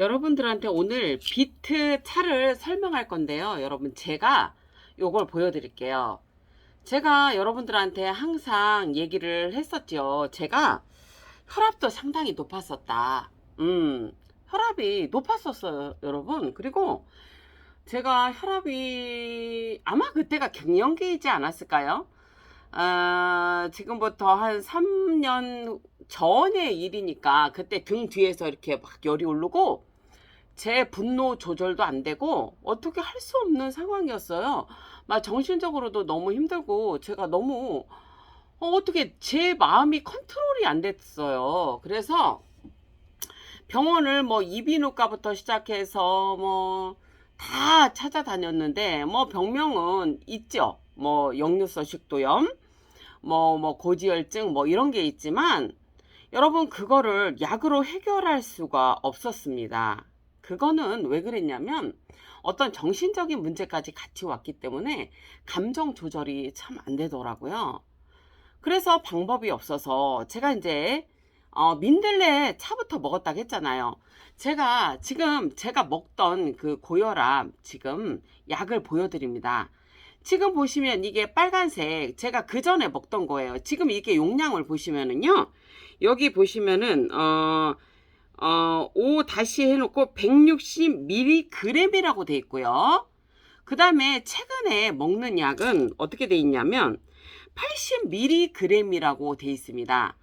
여러분들한테 오늘 비트 차를 설명할 건데요. 여러분 제가 요걸 보여드릴게요. 제가 여러분들한테 항상 얘기를 했었죠. 제가 혈압도 상당히 높았었다. 혈압이 높았었어요, 여러분. 그리고 제가 혈압이 아마 그때가 갱년기이지 않았을까요? 지금부터 한 3년 전의 일이니까 그때 등 뒤에서 이렇게 막 열이 오르고 제 분노 조절도 안 되고 어떻게 할 수 없는 상황이었어요. 막 정신적으로도 너무 힘들고 제가 너무 어떻게 제 마음이 컨트롤이 안 됐어요. 그래서 병원을 뭐 이비인후과부터 시작해서 뭐 다 찾아다녔는데 뭐 병명은 있죠. 뭐 역류성 식도염, 뭐 고지혈증 뭐 이런 게 있지만 여러분 그거를 약으로 해결할 수가 없었습니다. 그거는 왜 그랬냐면 어떤 정신적인 문제까지 같이 왔기 때문에 감정 조절이 참 안 되더라고요. 그래서 방법이 없어서 제가 이제 민들레 차부터 먹었다고 했잖아요. 지금 제가 먹던 그 고혈압 지금 약을 보여드립니다. 지금 보시면 이게 빨간색 제가 그 전에 먹던 거예요. 지금 이게 용량을 보시면은요. 여기 보시면은 5 다시 해놓고 160mg이라고 돼 있고요. 그 다음에 최근에 먹는 약은 어떻게 돼 있냐면 80mg이라고 돼 있습니다.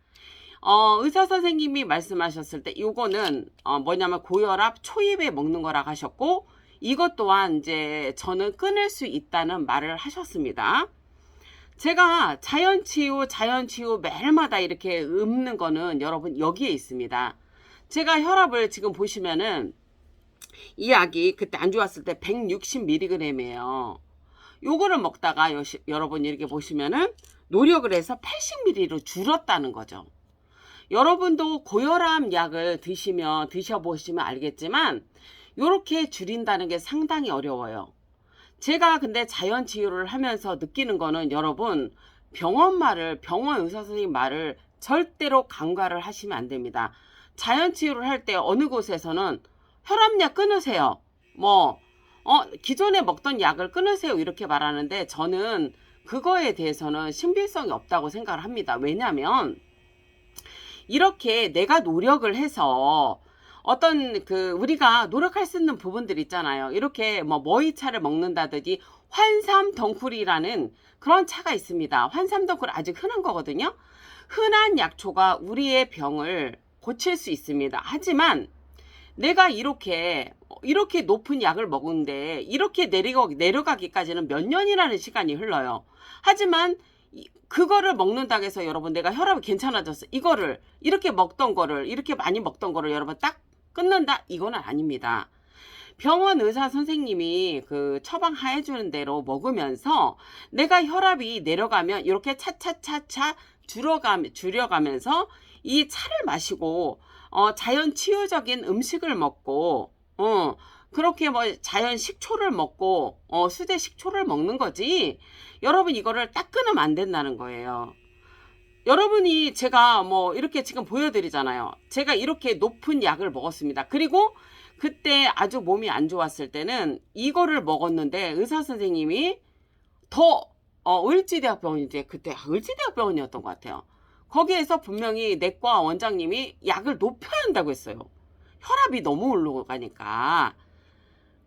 의사 선생님이 말씀하셨을 때 이거는 뭐냐면 고혈압 초입에 먹는 거라고 하셨고 이것 또한 이제 저는 끊을 수 있다는 말을 하셨습니다. 제가 자연치유 매일마다 이렇게 읊는 거는 여러분 여기에 있습니다. 제가 혈압을 지금 보시면은 이 약이 그때 안 좋았을 때 160mg이에요. 요거를 먹다가 여러분 이렇게 보시면은 노력을 해서 80mg로 줄었다는 거죠. 여러분도 고혈압 약을 드셔보시면 알겠지만 요렇게 줄인다는 게 상당히 어려워요. 제가 근데 자연치유를 하면서 느끼는 거는 여러분 병원 의사 선생님 말을 절대로 간과를 하시면 안 됩니다. 자연치유를 할 때 어느 곳에서는 혈압약 끊으세요. 기존에 먹던 약을 끊으세요. 이렇게 말하는데 저는 그거에 대해서는 신빙성이 없다고 생각을 합니다. 왜냐면 이렇게 내가 노력을 해서 어떤 우리가 노력할 수 있는 부분들 있잖아요. 이렇게 머위차를 먹는다든지 환삼덩쿨이라는 그런 차가 있습니다. 환삼덩쿨 아주 흔한 거거든요. 흔한 약초가 우리의 병을 고칠 수 있습니다. 하지만 내가 이렇게 높은 약을 먹은데 이렇게 내려가기까지는 몇 년이라는 시간이 흘러요. 하지만 그거를 먹는다고 해서 여러분 내가 혈압이 괜찮아졌어. 이거를 이렇게 많이 먹던 거를 여러분 딱 끊는다? 이거는 아닙니다. 병원 의사 선생님이 처방해 주는 대로 먹으면서 내가 혈압이 내려가면 이렇게 차차차차 줄여가면서 이 차를 마시고 자연 치유적인 음식을 먹고 그렇게 자연 식초를 먹고 수제 식초를 먹는 거지. 여러분 이거를 딱 끊으면 안 된다는 거예요. 여러분이 제가 이렇게 지금 보여드리잖아요. 제가 이렇게 높은 약을 먹었습니다. 그리고 그때 아주 몸이 안 좋았을 때는 이거를 먹었는데 의사 선생님이 을지대학병원인데 그때 을지대학병원이었던 것 같아요. 거기에서 분명히 내과 원장님이 약을 높여야 한다고 했어요. 혈압이 너무 올라가니까.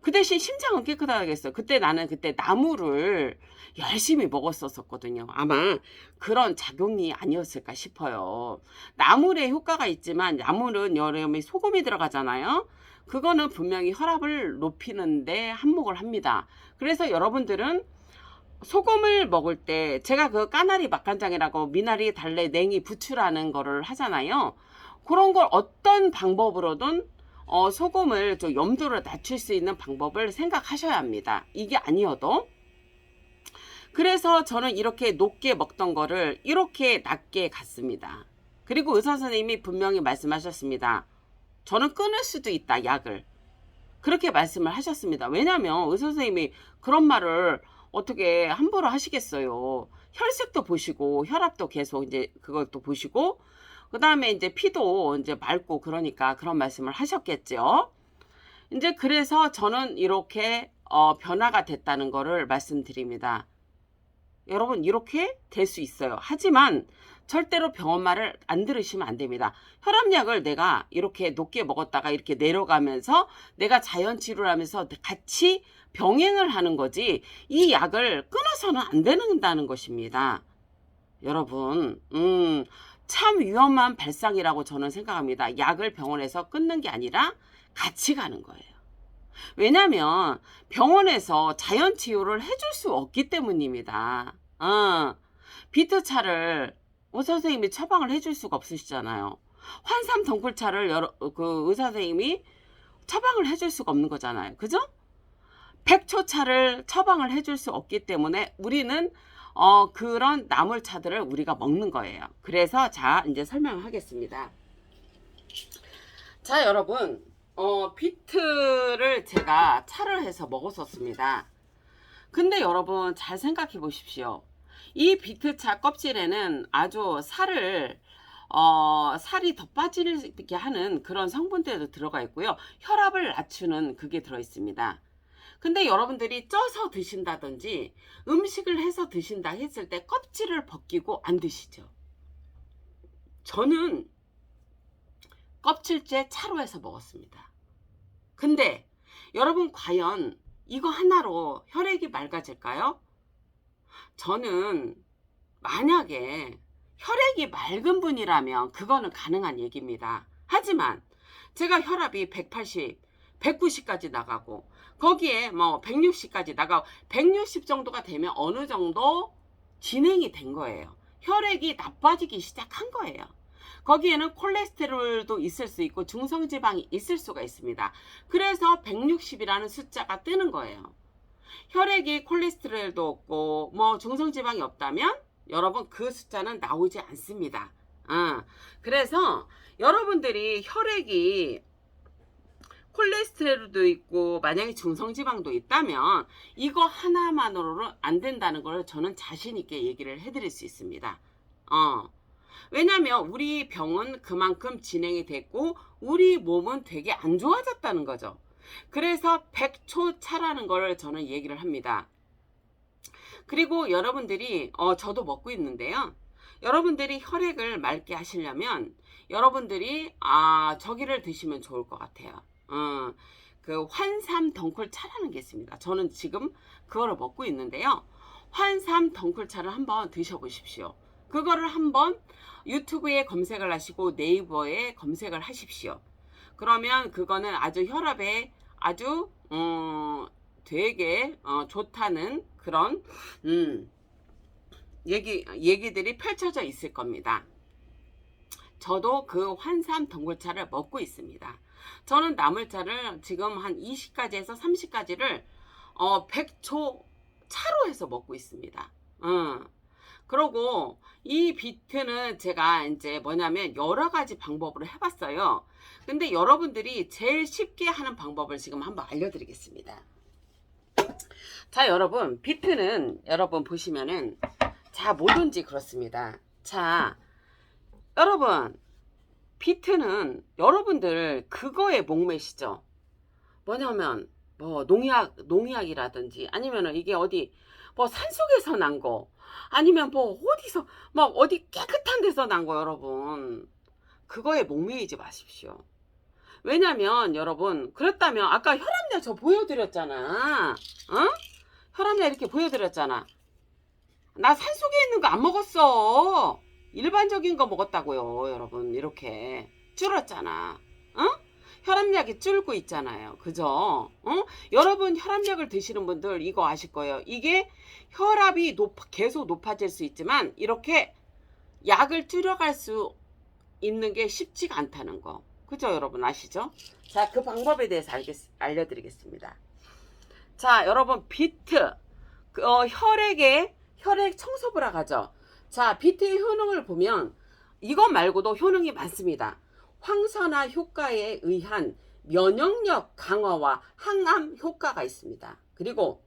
그 대신 심장은 깨끗하겠어요. 나는 그때 나무를 열심히 먹었었거든요. 아마 그런 작용이 아니었을까 싶어요. 나물에 효과가 있지만 나물은 여름에 소금이 들어가잖아요. 그거는 분명히 혈압을 높이는데 한몫을 합니다. 그래서 여러분들은 소금을 먹을 때 제가 까나리 맛간장이라고 미나리, 달래, 냉이, 부추라는 거를 하잖아요. 그런 걸 어떤 방법으로든 소금을 좀 염도를 낮출 수 있는 방법을 생각하셔야 합니다. 이게 아니어도. 그래서 저는 이렇게 높게 먹던 거를 이렇게 낮게 갔습니다. 그리고 의사 선생님이 분명히 말씀하셨습니다. 저는 끊을 수도 있다, 약을. 그렇게 말씀을 하셨습니다. 왜냐면 의사 선생님이 그런 말을 어떻게 함부로 하시겠어요. 혈색도 보시고 혈압도 계속 이제 그것도 보시고 그 다음에 이제 피도 이제 맑고 그러니까 그런 말씀을 하셨겠죠. 이제 그래서 저는 이렇게 변화가 됐다는 거를 말씀드립니다. 여러분 이렇게 될 수 있어요. 하지만 절대로 병원 말을 안 들으시면 안 됩니다. 혈압약을 내가 이렇게 높게 먹었다가 이렇게 내려가면서 내가 자연치료를 하면서 같이 병행을 하는 거지 이 약을 끊어서는 안 된다는 것입니다. 여러분 참 위험한 발상이라고 저는 생각합니다. 약을 병원에서 끊는 게 아니라 같이 가는 거예요. 왜냐면 병원에서 자연치유를 해줄 수 없기 때문입니다. 비트차를 의사 선생님이 처방을 해줄 수가 없으시잖아요. 환삼 덩굴차를 그 의사 선생님이 처방을 해줄 수가 없는 거잖아요. 그죠? 백초차를 처방을 해줄 수 없기 때문에 우리는 그런 나물차들을 우리가 먹는 거예요. 그래서 자 이제 설명하겠습니다. 자 여러분 비트를 제가 차를 해서 먹었었습니다. 근데 여러분 잘 생각해 보십시오. 이 비트차 껍질에는 아주 살이 더 빠지게 하는 그런 성분들도 들어가 있고요. 혈압을 낮추는 그게 들어 있습니다. 근데 여러분들이 쪄서 드신다든지 음식을 해서 드신다 했을 때 껍질을 벗기고 안 드시죠. 저는 껍질째 차로 해서 먹었습니다. 근데 여러분 과연 이거 하나로 혈액이 맑아질까요? 저는 만약에 혈액이 맑은 분이라면 그거는 가능한 얘기입니다. 하지만 제가 혈압이 180, 190까지 나가고 거기에 뭐 160까지 나가고 160 정도가 되면 어느 정도 진행이 된 거예요. 혈액이 나빠지기 시작한 거예요. 거기에는 콜레스테롤도 있을 수 있고 중성지방이 있을 수가 있습니다. 그래서 160이라는 숫자가 뜨는 거예요. 혈액이 콜레스테롤도 없고 뭐 중성지방이 없다면 여러분 그 숫자는 나오지 않습니다. 그래서 여러분들이 혈액이 콜레스테롤도 있고 만약에 중성지방도 있다면 이거 하나만으로는 안 된다는 걸 저는 자신 있게 얘기를 해드릴 수 있습니다. 왜냐면 우리 병은 그만큼 진행이 됐고 우리 몸은 되게 안 좋아졌다는 거죠. 그래서 100초 차라는 걸 저는 얘기를 합니다. 그리고 여러분들이 저도 먹고 있는데요. 여러분들이 혈액을 맑게 하시려면 여러분들이 저기를 드시면 좋을 것 같아요. 그 환삼 덩굴차라는 게 있습니다. 저는 지금 그거를 먹고 있는데요. 환삼 덩굴차를 한번 드셔보십시오. 그거를 한번 유튜브에 검색을 하시고 네이버에 검색을 하십시오. 그러면 그거는 아주 혈압에 아주 되게 좋다는 그런 얘기들이 펼쳐져 있을 겁니다. 저도 그 환삼 덩굴차를 먹고 있습니다. 저는 나물차를 지금 한 20가지에서 30가지를 100초 차로 해서 먹고 있습니다. 그리고 이 비트는 제가 이제 뭐냐면 여러 가지 방법으로 해봤어요. 근데 여러분들이 제일 쉽게 하는 방법을 지금 한번 알려드리겠습니다. 자 여러분 비트는 여러분 보시면은 자 뭐든지 그렇습니다. 자 여러분 비트는 여러분들 그거에 목매시죠. 뭐냐면 뭐 농약이라든지 아니면은 이게 어디 뭐 산속에서 난 거 아니면 뭐 어디서 막 어디 깨끗한 데서 난 거 여러분 그거에 목매이지 마십시오. 왜냐면 여러분 그렇다면 아까 혈압약 저 보여드렸잖아. 혈압약 이렇게 보여드렸잖아. 나 산속에 있는 거 안 먹었어. 일반적인 거 먹었다고요. 여러분 이렇게 줄었잖아. 혈압약이 줄고 있잖아요. 그죠? 여러분 혈압약을 드시는 분들 이거 아실 거예요. 이게 혈압이 계속 높아질 수 있지만 이렇게 약을 줄여갈 수 있는 게 쉽지가 않다는 거. 그죠 여러분 아시죠? 자, 그 방법에 대해서 알려드리겠습니다. 자 여러분 비트 혈액 청소부라 하죠. 자 비트의 효능을 보면 이것 말고도 효능이 많습니다. 황산화 효과에 의한 면역력 강화와 항암 효과가 있습니다. 그리고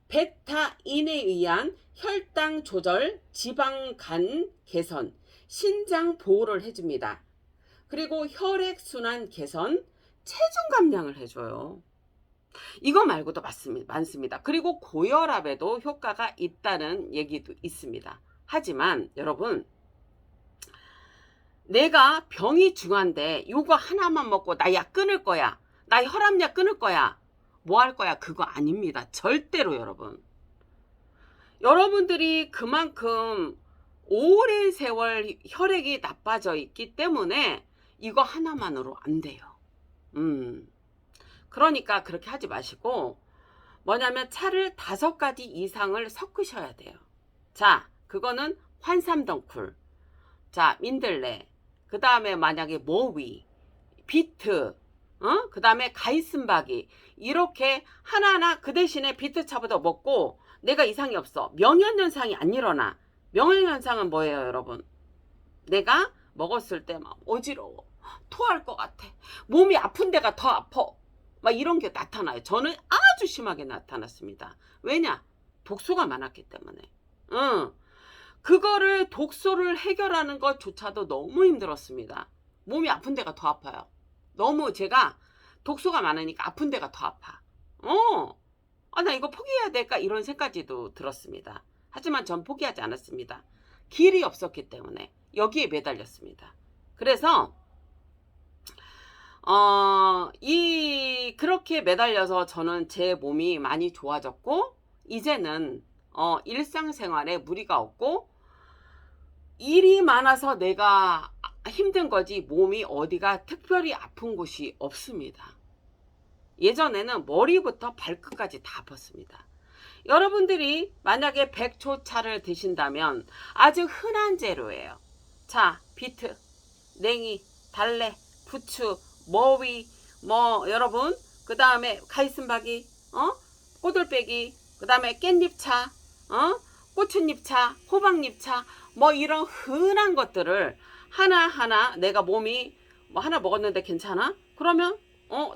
베타인에 의한 혈당 조절, 지방간 개선, 신장 보호를 해줍니다. 그리고 혈액순환 개선, 체중 감량을 해줘요. 이거 말고도 많습니다. 그리고 고혈압에도 효과가 있다는 얘기도 있습니다. 하지만 여러분, 내가 병이 중한데 이거 하나만 먹고 나 약 끊을 거야, 나 혈압약 끊을 거야, 뭐 할 거야, 그거 아닙니다. 절대로. 여러분들이 그만큼 오랜 세월 혈액이 나빠져 있기 때문에 이거 하나만으로 안 돼요. 그러니까 그렇게 하지 마시고, 뭐냐면 차를 5가지 이상을 섞으셔야 돼요. 자, 그거는 환삼덩쿨, 자, 민들레, 그 다음에 만약에 모위, 비트, 그 다음에 가이슨박이, 이렇게 하나하나 그 대신에 비트차부터 먹고 내가 이상이 없어. 명현현상이 안 일어나. 명현현상은 뭐예요, 여러분? 내가 먹었을 때 막 어지러워, 토할 것 같아, 몸이 아픈 데가 더 아파, 막 이런 게 나타나요. 저는 아주 심하게 나타났습니다. 왜냐? 독소가 많았기 때문에. 그거를 독소를 해결하는 것조차도 너무 힘들었습니다. 몸이 아픈 데가 더 아파요. 너무 제가 독소가 많으니까 아픈 데가 더 아파. 나 이거 포기해야 될까? 이런 생각도 들었습니다. 하지만 전 포기하지 않았습니다. 길이 없었기 때문에 여기에 매달렸습니다. 그래서 그렇게 매달려서 저는 제 몸이 많이 좋아졌고, 이제는 일상생활에 무리가 없고, 일이 많아서 내가 힘든 거지 몸이 어디가 특별히 아픈 곳이 없습니다. 예전에는 머리부터 발끝까지 다 아팠습니다. 여러분들이 만약에 백초차를 드신다면 아주 흔한 재료예요. 자, 비트, 냉이, 달래, 부추, 머위, 여러분, 그 다음에 가이슨박이, 꼬들빼기, 그 다음에 깻잎차, 고추잎차, 호박잎차, 이런 흔한 것들을 하나하나 내가 몸이 하나 먹었는데 괜찮아? 그러면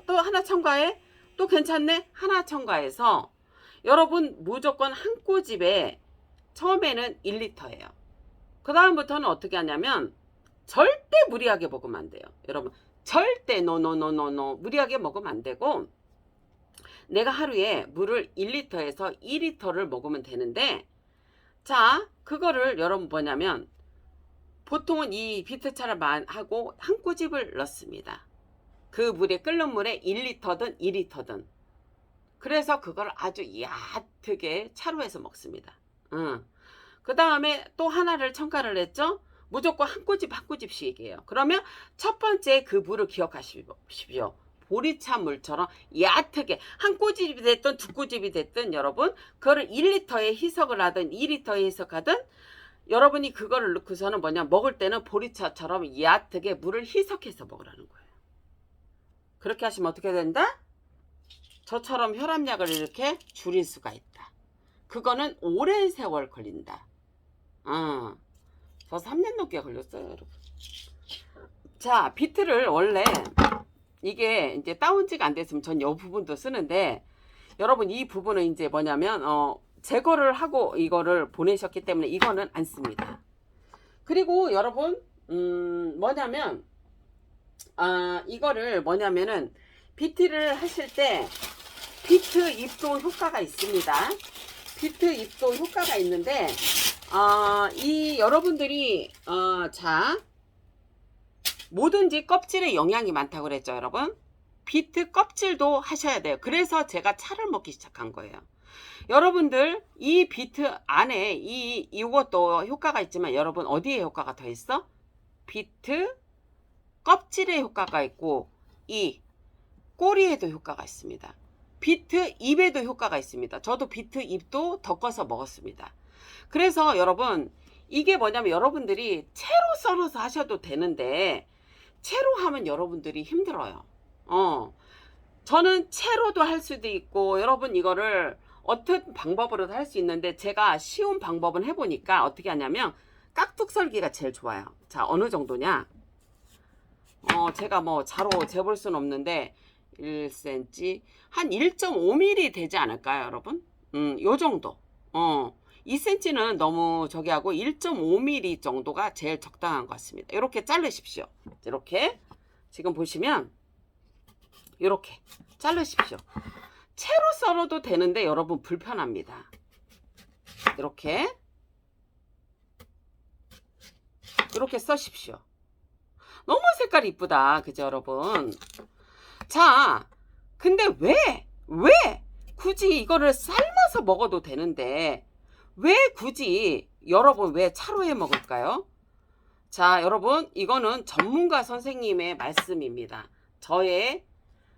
또 하나 첨가해? 또 괜찮네? 하나 첨가해서 여러분 무조건 한 꼬집에 처음에는 1리터예요. 그 다음부터는 어떻게 하냐면 절대 무리하게 먹으면 안 돼요. 여러분 절대 노노노노노 무리하게 먹으면 안 되고, 내가 하루에 물을 1리터에서 2리터를 먹으면 되는데, 자, 그거를 여러분 뭐냐면 보통은 이 비트차를 하고 한 꼬집을 넣습니다. 그 물에 끓는 물에 1리터든 2리터든. 그래서 그걸 아주 얕게 차로 해서 먹습니다. 그 다음에 또 하나를 첨가를 했죠. 무조건 한 꼬집씩이에요. 그러면 첫 번째 그 물을 기억하십시오. 보리차 물처럼 얕게 한 꼬집이 됐든 두 꼬집이 됐든 여러분 그거를 1리터에 희석을 하든 2리터에 희석하든, 여러분이 그거를 넣고서는 먹을 때는 보리차처럼 얕게 물을 희석해서 먹으라는 거예요. 그렇게 하시면 어떻게 된다? 저처럼 혈압약을 이렇게 줄일 수가 있다. 그거는 오랜 세월 걸린다. 저 3년 넘게 걸렸어요, 여러분. 자, 비트를 원래 이게 이제 다운지가 안 됐으면 전 이 부분도 쓰는데, 여러분 이 부분은 이제 뭐냐면 제거를 하고 이거를 보내셨기 때문에 이거는 안 씁니다. 그리고 여러분 뭐냐면 이거를 뭐냐면은 비트를 하실 때 비트 잎도 효과가 있습니다. 비트 잎도 효과가 있는데 이 여러분들이 자, 뭐든지 껍질에 영양이 많다고 그랬죠, 여러분. 비트 껍질도 하셔야 돼요. 그래서 제가 차를 먹기 시작한 거예요. 여러분들 이 비트 안에 이것도 효과가 있지만 여러분 어디에 효과가 더 있어? 비트 껍질에 효과가 있고 이 꼬리에도 효과가 있습니다. 비트 잎에도 효과가 있습니다. 저도 비트 잎도 덮어서 먹었습니다. 그래서 여러분 이게 뭐냐면 여러분들이 채로 썰어서 하셔도 되는데 채로 하면 여러분들이 힘들어요. 저는 채로도 할 수도 있고 여러분 이거를 어떤 방법으로도 할 수 있는데, 제가 쉬운 방법은 해보니까 어떻게 하냐면 깍둑 썰기가 제일 좋아요. 자, 어느 정도냐? 제가 뭐 자로 재볼 수는 없는데 1cm 한 1.5mm 되지 않을까요, 여러분? 요 정도. 2cm는 너무 저기 하고 1.5mm 정도가 제일 적당한 것 같습니다. 이렇게 자르십시오. 이렇게 지금 보시면 이렇게 자르십시오. 채로 썰어도 되는데 여러분 불편합니다. 이렇게 써십시오. 너무 색깔이 이쁘다. 그죠 여러분? 자, 근데 왜 굳이 이거를 삶아서 먹어도 되는데 왜 굳이 여러분 왜 차로 해 먹을까요? 자, 여러분 이거는 전문가 선생님의 말씀입니다. 저의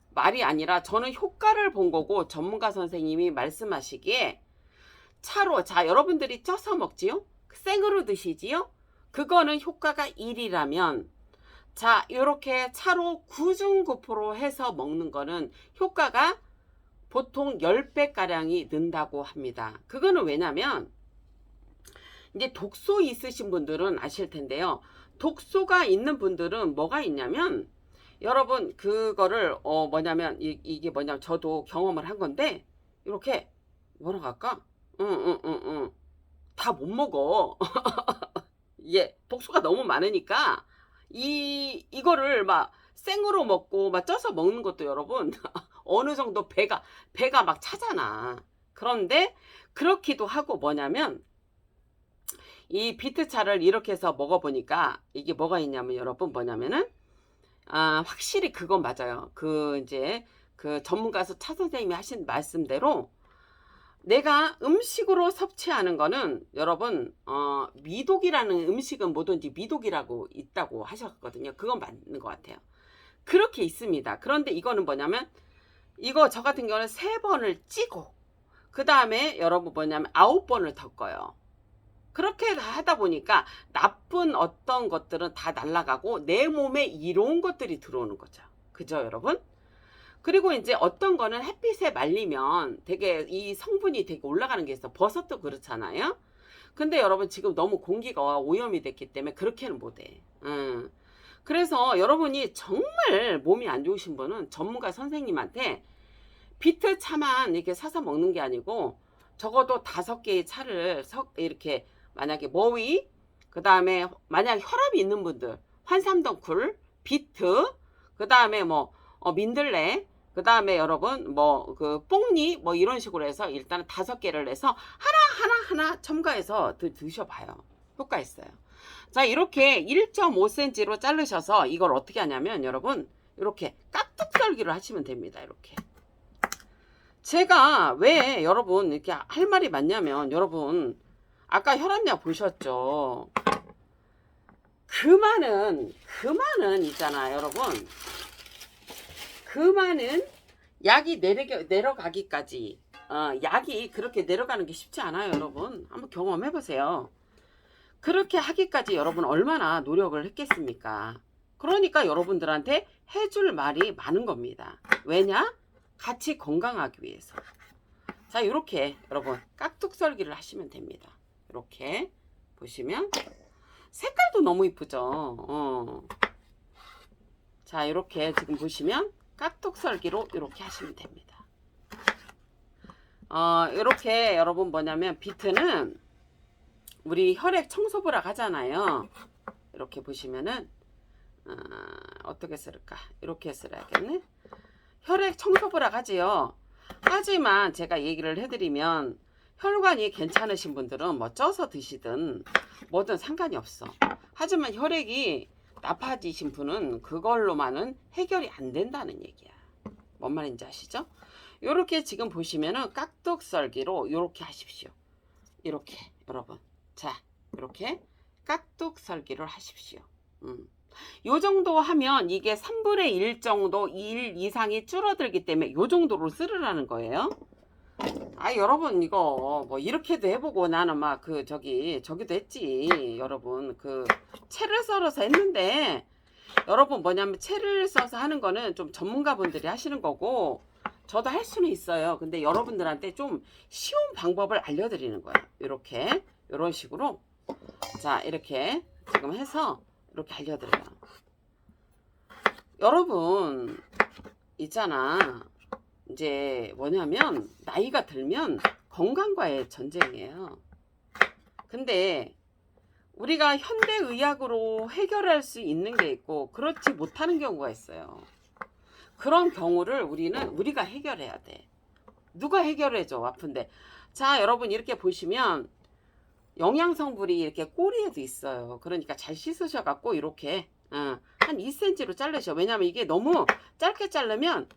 말이 아니라 저는 효과를 본 거고 전문가 선생님이 말씀하시기에 차로, 자 여러분들이 쪄서 먹지요? 생으로 드시지요? 그거는 효과가 1이라면 자 이렇게 차로 구중구포로 해서 먹는 거는 효과가 보통 10배가량이 는다고 합니다. 그거는 왜냐면 이제 독소 있으신 분들은 아실 텐데요. 독소가 있는 분들은 뭐가 있냐면 여러분 그거를 뭐냐면 이게 뭐냐면 저도 경험을 한 건데 이렇게 뭐라고 할까? 다 못 먹어. 이게 독소가 너무 많으니까 이거를 막 생으로 먹고 막 쪄서 먹는 것도 여러분 어느 정도 배가 막 차잖아. 그런데 그렇기도 하고 뭐냐면 이 비트차를 이렇게 해서 먹어보니까 이게 뭐가 있냐면 여러분 뭐냐면은 확실히 그건 맞아요. 이제 그 전문가에서 차 선생님이 하신 말씀대로 내가 음식으로 섭취하는 거는 여러분 미독이라는 음식은 뭐든지 미독이라고 있다고 하셨거든요. 그건 맞는 것 같아요. 그렇게 있습니다. 그런데 이거는 뭐냐면 이거 저 같은 경우는 3번을 찌고 그 다음에 여러분 뭐냐면 9번을 덮어요. 그렇게 하다 보니까 나쁜 어떤 것들은 다 날아가고 내 몸에 이로운 것들이 들어오는 거죠. 그죠 여러분? 그리고 이제 어떤 거는 햇빛에 말리면 되게 이 성분이 되게 올라가는 게 있어. 버섯도 그렇잖아요. 근데 여러분 지금 너무 공기가 오염이 됐기 때문에 그렇게는 못해. 그래서 여러분이 정말 몸이 안 좋으신 분은 전문가 선생님한테 비트 차만 이렇게 사서 먹는 게 아니고 적어도 5개의 차를 이렇게 만약에 머위, 그 다음에 만약 혈압이 있는 분들 환삼덩쿨, 비트, 그 다음에 뭐 민들레, 그 다음에 여러분 뭐 그 뽕니 뭐 이런 식으로 해서 일단 5개를 해서 하나 첨가해서 드셔봐요. 효과 있어요. 자 이렇게 1.5cm로 자르셔서 이걸 어떻게 하냐면 여러분 이렇게 깍둑썰기를 하시면 됩니다. 이렇게 제가 왜 여러분 이렇게 할 말이 많냐면 여러분 아까 혈압약 보셨죠? 그 많은 있잖아 여러분. 그 많은 약이 내려가기까지 약이 그렇게 내려가는 게 쉽지 않아요 여러분. 한번 경험해 보세요. 그렇게 하기까지 여러분 얼마나 노력을 했겠습니까? 그러니까 여러분들한테 해줄 말이 많은 겁니다. 왜냐? 같이 건강하기 위해서. 자 이렇게 여러분 깍둑썰기를 하시면 됩니다. 이렇게 보시면 색깔도 너무 이쁘죠. 자 이렇게 지금 보시면 깍둑썰기로 이렇게 하시면 됩니다. 이렇게 여러분 뭐냐면 비트는 우리 혈액 청소부라 하잖아요. 이렇게 보시면은 어떻게 쓸까? 이렇게 써야겠네. 혈액 청소부라 하지요. 하지만 제가 얘기를 해드리면 혈관이 괜찮으신 분들은 뭐 쪄서 드시든 뭐든 상관이 없어. 하지만 혈액이 나빠지신 분은 그걸로만은 해결이 안 된다는 얘기야. 뭔 말인지 아시죠? 요렇게 지금 보시면은 깍둑썰기로 요렇게 하십시오. 이렇게 여러분 자 이렇게 깍둑썰기를 하십시오. 요 정도 하면 이게 3분의 1 정도 1 이상이 줄어들기 때문에 요 정도로 쓰르라는 거예요. 여러분 이거 뭐 이렇게도 해보고 나는 막 저기도 했지. 여러분 채를 썰어서 했는데 여러분 뭐냐면 채를 써서 하는 거는 좀 전문가분들이 하시는 거고 저도 할 수는 있어요. 근데 여러분들한테 좀 쉬운 방법을 알려드리는 거예요. 이렇게 이런 식으로 자 이렇게 지금 해서 이렇게 알려드려요. 여러분 있잖아 이제 뭐냐면 나이가 들면 건강과의 전쟁이에요. 근데 우리가 현대의학으로 해결할 수 있는 게 있고 그렇지 못하는 경우가 있어요. 그런 경우를 우리가 해결해야 돼. 누가 해결해줘, 아픈데. 자, 여러분 이렇게 보시면 영양성분이 이렇게 꼬리에도 있어요. 그러니까 잘 씻으셔갖고 이렇게 한 2cm로 자르셔. 왜냐면 이게 너무 짧게 자르면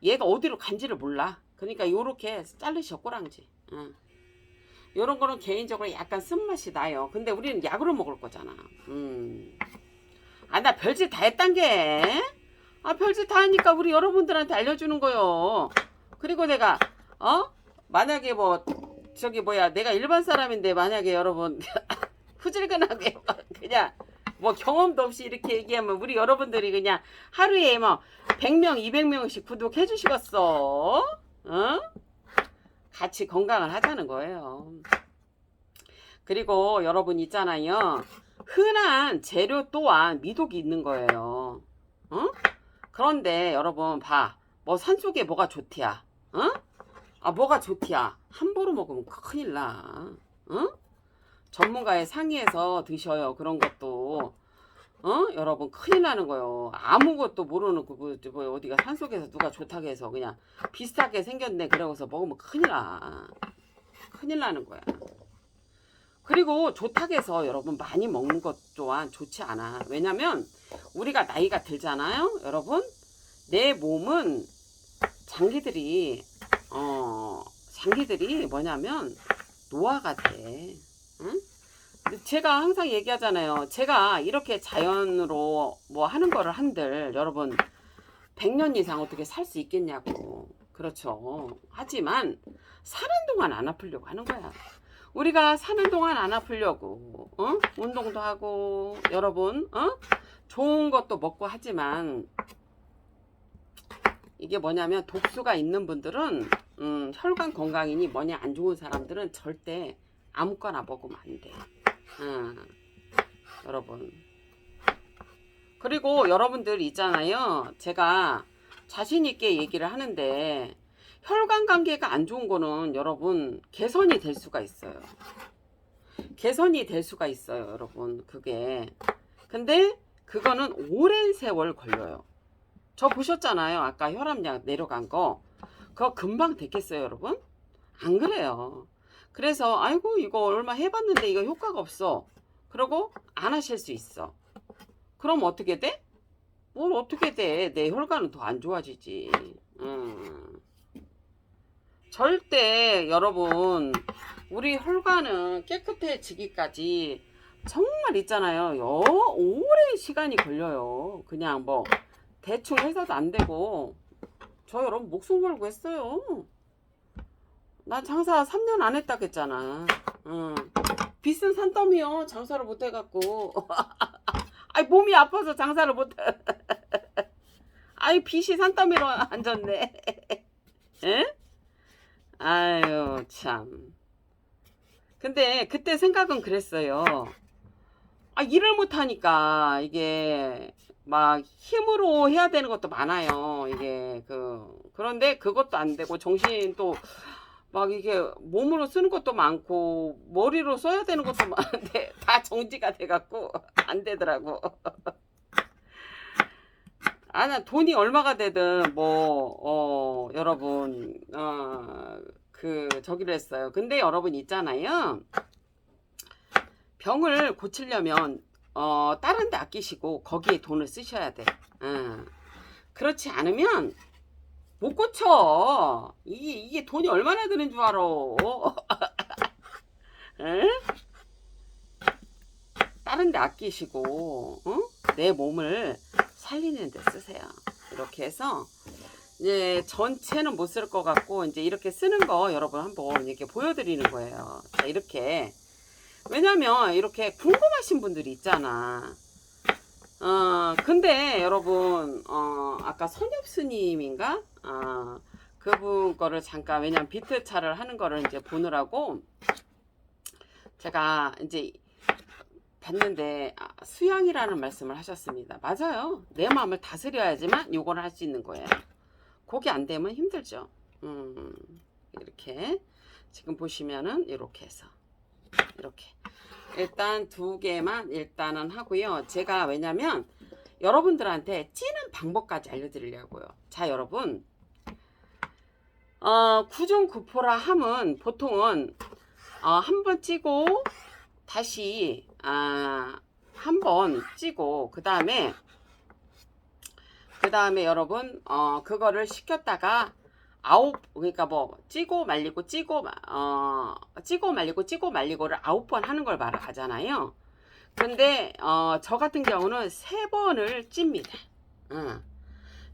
얘가 어디로 간지를 몰라. 그러니까 요렇게 자르셔, 꼬랑지. 요런 거는 개인적으로 약간 쓴맛이 나요. 근데 우리는 약으로 먹을 거잖아. 나 별짓 다 했단 게. 별짓 다 하니까 우리 여러분들한테 알려주는 거요. 그리고 내가 만약에 내가 일반 사람인데 만약에 여러분 후질근하게 그냥 뭐 경험도 없이 이렇게 얘기하면 우리 여러분들이 그냥 하루에 100명 200명씩 구독해 주시겠어. 같이 건강을 하자는 거예요. 그리고 여러분 있잖아요, 흔한 재료 또한 미독이 있는 거예요. 그런데 여러분 뭐 산속에 뭐가 좋디야? 뭐가 좋디야? 함부로 먹으면 큰일 나. 전문가의 상의해서 드셔요. 그런 것도 여러분 큰일 나는 거요. 아무것도 모르는 어디가 산속에서 누가 좋다고 해서 그냥 비슷하게 생겼네 그러고서 먹으면 큰일 나. 큰일 나는 거야. 그리고 좋다고 해서 여러분 많이 먹는 것 또한 좋지 않아. 왜냐면 우리가 나이가 들잖아요. 여러분 내 몸은 장기들이 뭐냐면 노화가 돼. 제가 항상 얘기하잖아요. 제가 이렇게 자연으로 뭐 하는 거를 한들 여러분 100년 이상 어떻게 살 수 있겠냐고. 그렇죠. 하지만 사는 동안 안 아프려고 하는 거야. 우리가 사는 동안 안 아프려고 운동도 하고 여러분 좋은 것도 먹고 하지만 이게 뭐냐면 독수가 있는 분들은 혈관 건강이니 뭐냐 안 좋은 사람들은 절대 아무거나 먹으면 안 돼. 여러분. 그리고 여러분들 있잖아요. 제가 자신 있게 얘기를 하는데 혈관 관계가 안 좋은 거는 여러분 개선이 될 수가 있어요. 개선이 될 수가 있어요, 여러분. 그게. 근데 그거는 오랜 세월 걸려요. 저 보셨잖아요. 아까 혈압약 내려간 거. 그거 금방 됐겠어요, 여러분? 안 그래요. 그래서 아이고 이거 얼마 해봤는데 이거 효과가 없어. 그러고 안 하실 수 있어. 그럼 어떻게 돼? 뭘 어떻게 돼? 내 혈관은 더 안 좋아지지. 절대 여러분 우리 혈관은 깨끗해지기까지 정말 있잖아요. 오랜 시간이 걸려요. 그냥 뭐 대충 해서도 안 되고. 저 여러분 목숨 걸고 했어요. 난 장사 3년 안 했다고 했잖아. 빚은 산더미요. 장사를 못 해갖고. 아이 몸이 아파서 장사를 못 해. 아이 빚이 산더미로 앉았네. 에? 아유 참. 근데 그때 생각은 그랬어요. 일을 못하니까 이게 막 힘으로 해야 되는 것도 많아요. 이게 그런데 그것도 안 되고 정신 또 막 이게 몸으로 쓰는 것도 많고 머리로 써야 되는 것도 많은데 다 정지가 돼갖고 안 되더라고. 나 돈이 얼마가 되든 여러분 저기를 했어요. 근데 여러분 있잖아요. 병을 고치려면 다른 데 아끼시고 거기에 돈을 쓰셔야 돼. 그렇지 않으면 못 고쳐. 이게 돈이 얼마나 드는 줄 알아. 다른 데 아끼시고 내 몸을 살리는 데 쓰세요. 이렇게 해서 이제 전체는 못 쓸 것 같고 이제 이렇게 쓰는 거 여러분 한번 이렇게 보여드리는 거예요. 자, 이렇게. 왜냐면 이렇게 궁금하신 분들이 있잖아. 근데 여러분 아까 선엽스님인가 그분 거를 잠깐 왜냐면 비트차를 하는 거를 이제 보느라고 제가 이제 봤는데 수양이라는 말씀을 하셨습니다. 맞아요. 내 마음을 다스려야지만 요거를 할 수 있는 거예요. 그게 안 되면 힘들죠. 이렇게 지금 보시면은 이렇게 해서 이렇게 일단 두 개만 일단은 하고요. 제가 왜냐면 여러분들한테 찌는 방법까지 알려드리려고요. 자, 여러분, 구중구포라 함은 보통은 한 번 찌고 다시 한 번 찌고 그 다음에 여러분 그거를 식혔다가 그러니까 뭐 찌고 말리고 찌고 말리고를 9번 하는 걸 말하잖아요. 근데 저 같은 경우는 3번을 찝니다.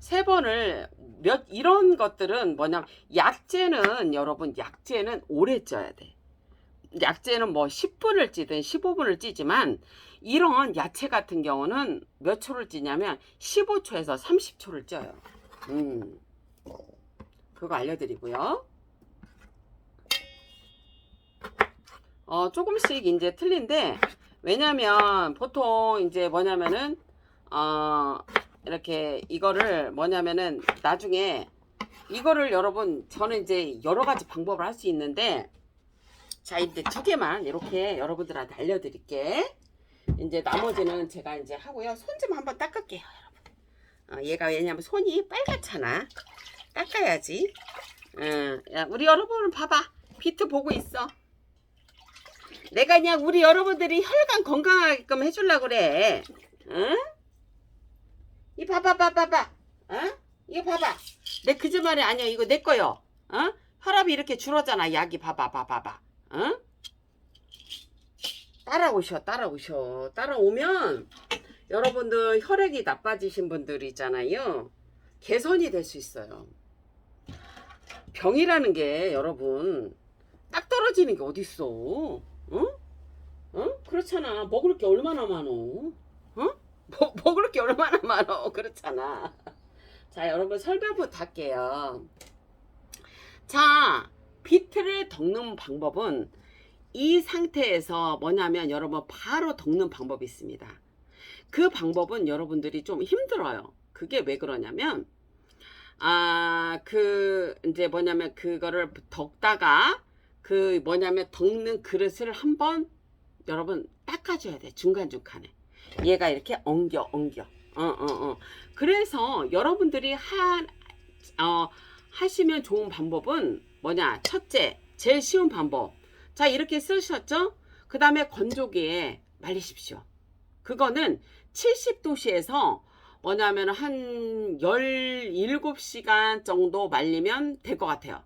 3번을 이런 것들은 뭐냐면 약재는 여러분 약재는 오래 쪄야 돼. 약재는 뭐 10분을 찌든 15분을 찌지만 이런 야채 같은 경우는 몇 초를 찌냐면 15초에서 30초를 쪄요. 그거 알려드리고요. 조금씩 이제 틀린데 왜냐면 보통 이제 뭐냐면은 이렇게 이거를 뭐냐면은 나중에 이거를 여러분 저는 이제 여러 가지 방법을 할 수 있는데 자 이제 2개만 이렇게 여러분들한테 알려드릴게. 이제 나머지는 제가 이제 하고요. 손 좀 한번 닦을게요, 여러분. 얘가 왜냐면 손이 빨갛잖아. 닦아야지. 야, 우리 여러분은 봐봐. 비트 보고 있어. 내가 그냥 우리 여러분들이 혈관 건강하게끔 해주려고 그래. 응? 이 봐봐. 이거 봐봐. 내 그저말이 아니야. 이거 내 거요. 혈압이 이렇게 줄었잖아. 약이 봐봐. 응? 따라오셔. 따라오면 여러분들 혈액이 나빠지신 분들 있잖아요. 개선이 될 수 있어요. 병이라는 게 여러분 딱 떨어지는 게 어딨어. 그렇잖아. 먹을 게 얼마나 많어. 먹을 게 얼마나 많어. 그렇잖아. 자, 여러분 설명부터 할게요. 자, 비트를 덮는 방법은 이 상태에서 뭐냐면 여러분 바로 덮는 방법이 있습니다. 그 방법은 여러분들이 좀 힘들어요. 그게 왜 그러냐면 이제 뭐냐면 그거를 덮다가 그 뭐냐면 덮는 그릇을 한번 여러분 닦아줘야 돼. 중간중간에 얘가 이렇게 엉겨 그래서 여러분들이 하시면 좋은 방법은 뭐냐. 첫째, 제일 쉬운 방법. 자, 이렇게 쓰셨죠? 그 다음에 건조기에 말리십시오. 그거는 70도씨에서 뭐냐면 한 17시간 정도 말리면 될 것 같아요.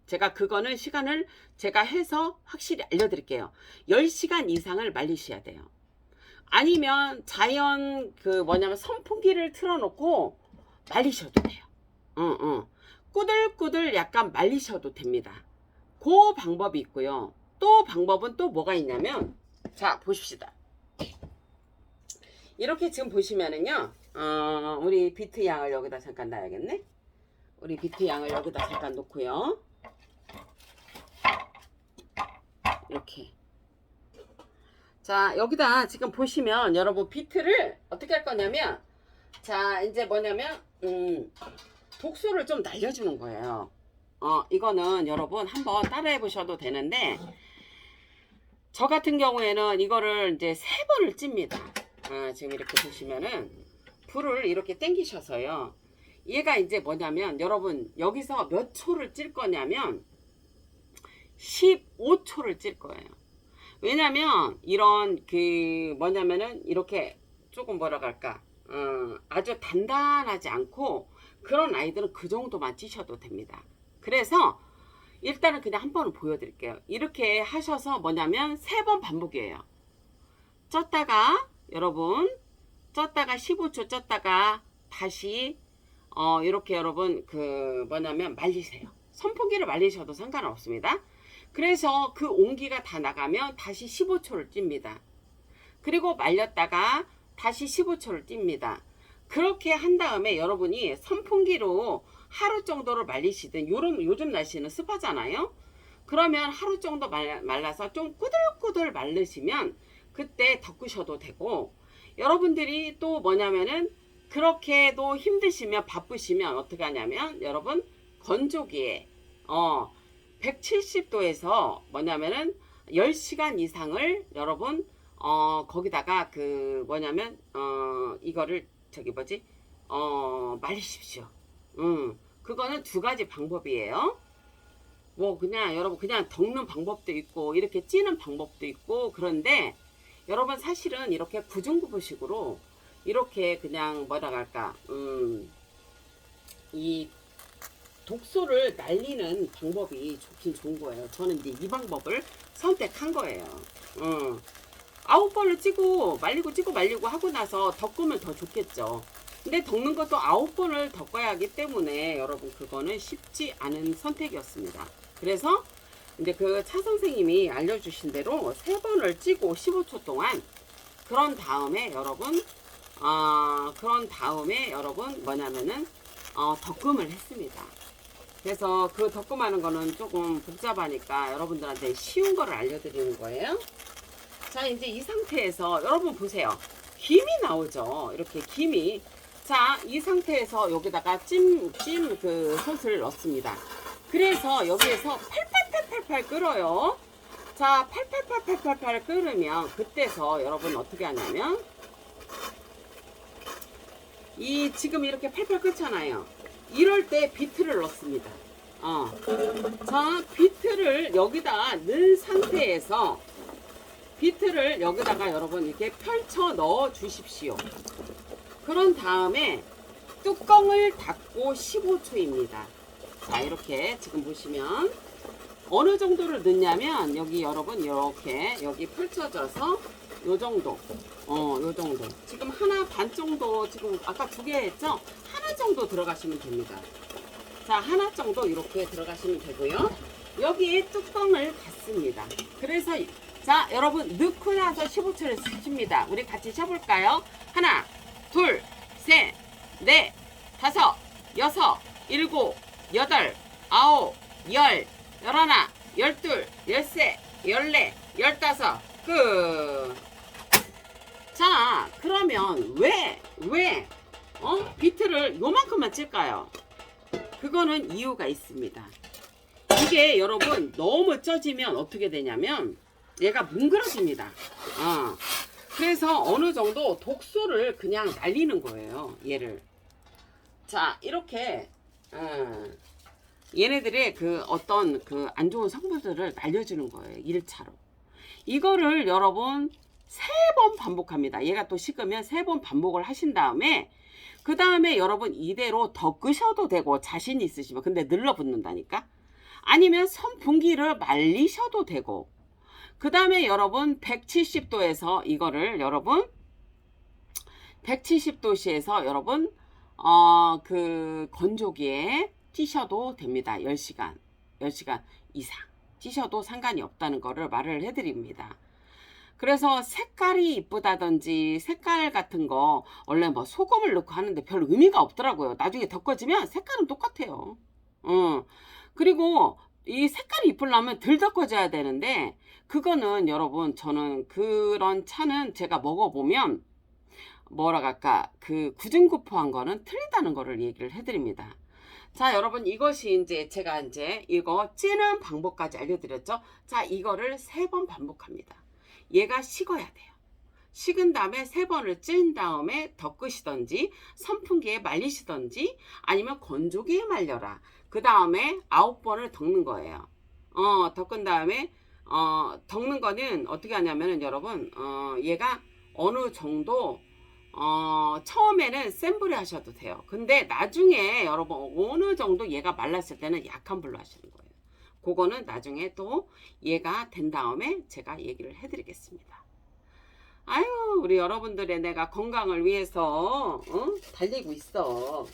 제가 그거는 시간을 제가 해서 확실히 알려드릴게요. 10시간 이상을 말리셔야 돼요. 아니면 자연 뭐냐면 선풍기를 틀어놓고 말리셔도 돼요. 꾸들꾸들 약간 말리셔도 됩니다. 그 방법이 있고요. 또 방법은 또 뭐가 있냐면 자 보십시다. 이렇게 지금 보시면은요 우리 비트 양을 여기다 잠깐 놔야겠네. 우리 비트 양을 여기다 잠깐 놓고요. 이렇게 자 여기다 지금 보시면 여러분 비트를 어떻게 할 거냐면 자 이제 뭐냐면 독소를 좀 날려주는 거예요. 이거는 여러분 한번 따라해 보셔도 되는데 저 같은 경우에는 이거를 이제 3번을 찝니다. 지금 이렇게 보시면은 불을 이렇게 당기셔서요. 얘가 이제 뭐냐면 여러분 여기서 몇 초를 찔 거냐면 15초를 찔 거예요. 왜냐면 이런 뭐냐면은 이렇게 조금 뭐라고 할까 아주 단단하지 않고 그런 아이들은 그 정도만 찌셔도 됩니다. 그래서 일단은 그냥 한 번은 보여드릴게요. 이렇게 하셔서 뭐냐면 3번 반복이에요. 쪘다가 여러분 쪘다가 15초 쪘다가 다시 이렇게 여러분 뭐냐면 말리세요. 선풍기를 말리셔도 상관없습니다. 그래서 그 온기가 다 나가면 다시 15초를 찝니다. 그리고 말렸다가 다시 15초를 찝니다. 그렇게 한 다음에 여러분이 선풍기로 하루 정도를 말리시든 요즘 날씨는 습하잖아요. 그러면 하루 정도 말라서 좀 꾸들꾸들 말르시면 그때 덮으셔도 되고 여러분들이 또 뭐냐면은 그렇게도 힘드시면 바쁘시면 어떻게 하냐면 여러분 건조기에 170도에서 뭐냐면은 10시간 이상을 여러분 거기다가 뭐냐면 이거를 저기 뭐지? 말리십시오. 그거는 두 가지 방법이에요. 뭐 그냥 여러분 그냥 덮는 방법도 있고 이렇게 찌는 방법도 있고 그런데 여러분 사실은 이렇게 구중구부식으로 이렇게 그냥 뭐라 할까 이 독소를 날리는 방법이 좋긴 좋은 거예요. 저는 이제 이 방법을 선택한 거예요. 9번을 찌고 말리고 찌고 말리고 하고 나서 덮으면 더 좋겠죠. 근데 덮는 것도 9번을 덮어야 하기 때문에 여러분 그거는 쉽지 않은 선택이었습니다. 그래서 이제 그 차 선생님이 알려주신 대로 3번을 찌고 15초 동안 그런 다음에 여러분 뭐냐면은 덕금을 했습니다. 그래서 그 덕금하는 거는 조금 복잡하니까 여러분들한테 쉬운 거를 알려드리는 거예요. 자, 이제 이 상태에서 여러분 보세요. 김이 나오죠. 이렇게 김이. 자, 이 상태에서 여기다가 찜 그 솥을 넣습니다. 그래서 여기에서 팔팔팔팔 끓어요. 자, 팔팔팔팔팔 끓으면 그때서 여러분 어떻게 하냐면 이 지금 이렇게 팔팔 끓잖아요. 이럴 때 비트를 넣습니다. 자, 비트를 여기다 넣은 상태에서 비트를 여기다가 여러분 이렇게 펼쳐 넣어 주십시오. 그런 다음에 뚜껑을 닫고 15초입니다. 자, 이렇게 지금 보시면 어느 정도를 넣냐면 여기 여러분 이렇게 여기 펼쳐져서 요 정도 요 정도 지금 하나 반 정도 지금 아까 2개 했죠? 하나 정도 들어가시면 됩니다. 자, 하나 정도 이렇게 들어가시면 되고요. 여기에 뚜껑을 닫습니다. 그래서 자, 여러분 넣고 나서 15초를 씁니다. 우리 같이 쉬어볼까요? 하나, 둘, 셋, 넷, 다섯, 여섯, 일곱, 여덟, 아홉, 열, 열하나, 열둘, 열셋, 열넷, 열다섯, 끝. 자, 그러면 왜 비트를 요만큼만 찔까요? 그거는 이유가 있습니다. 이게 여러분 너무 쪄지면 어떻게 되냐면 얘가 뭉그러집니다. 그래서 어느 정도 독소를 그냥 날리는 거예요. 얘를. 자, 이렇게 얘네들의 그 어떤 그 안 좋은 성분들을 날려주는 거예요. 1차로. 이거를 여러분 3번 반복합니다. 얘가 또 식으면 3번 반복을 하신 다음에 그 다음에 여러분 이대로 덮으셔도 되고 자신 있으시면 근데 늘러붙는다니까. 아니면 선풍기를 말리셔도 되고 그 다음에 여러분 170도에서 이거를 여러분 170도씨에서 여러분 그 건조기에 찌셔도 됩니다. 10시간 이상 찌셔도 상관이 없다는 거를 말을 해드립니다. 그래서 색깔이 이쁘다든지 색깔 같은 거 원래 뭐 소금을 넣고 하는데 별 의미가 없더라고요. 나중에 덮어지면 색깔은 똑같아요. 그리고 이 색깔이 이쁘려면 덜 덮어져야 되는데 그거는 여러분 저는 그런 차는 제가 먹어보면 뭐라 할까 그 구중구포한 거는 틀리다는 거를 얘기를 해드립니다. 자, 여러분 이것이 이제 제가 이제 이거 찌는 방법까지 알려드렸죠. 자, 이거를 3번 반복합니다. 얘가 식어야 돼요. 식은 다음에 3번을 찐 다음에 덮으시던지 선풍기에 말리시던지 아니면 건조기에 말려라. 그 다음에 9번을 덮는 거예요. 덮은 다음에 덮는 거는 어떻게 하냐면은 여러분 얘가 어느 정도 처음에는 센 불에 하셔도 돼요. 근데 나중에 여러분 어느 정도 얘가 말랐을 때는 약한 불로 하시는 거예요. 그거는 나중에 또 얘가 된 다음에 제가 얘기를 해드리겠습니다. 아유, 우리 여러분들의 내가 건강을 위해서 달리고 있어.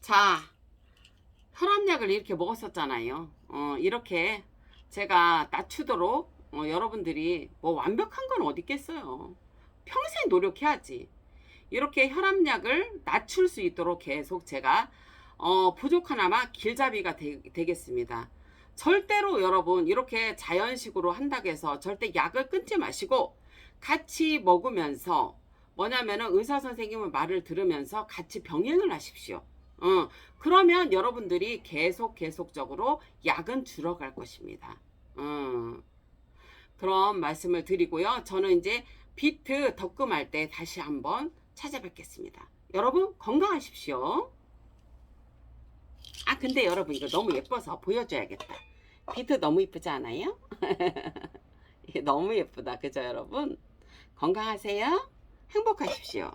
자, 혈압약을 이렇게 먹었었잖아요. 이렇게 제가 낮추도록 여러분들이 뭐 완벽한 건 어디 있겠어요. 평생 노력해야지. 이렇게 혈압약을 낮출 수 있도록 계속 제가 부족하나마 길잡이가 되겠습니다. 절대로 여러분 이렇게 자연식으로 한다고 해서 절대 약을 끊지 마시고 같이 먹으면서 뭐냐면은 의사 선생님의 말을 들으면서 같이 병행을 하십시오. 그러면 여러분들이 계속적으로 약은 줄어갈 것입니다. 그런 말씀을 드리고요. 저는 이제 비트 덕금할 때 다시 한번 찾아뵙겠습니다. 여러분 건강하십시오. 아 근데 여러분 이거 너무 예뻐서 보여줘야겠다. 비트 너무 예쁘지 않아요? 이게 너무 예쁘다. 그죠 여러분? 건강하세요. 행복하십시오.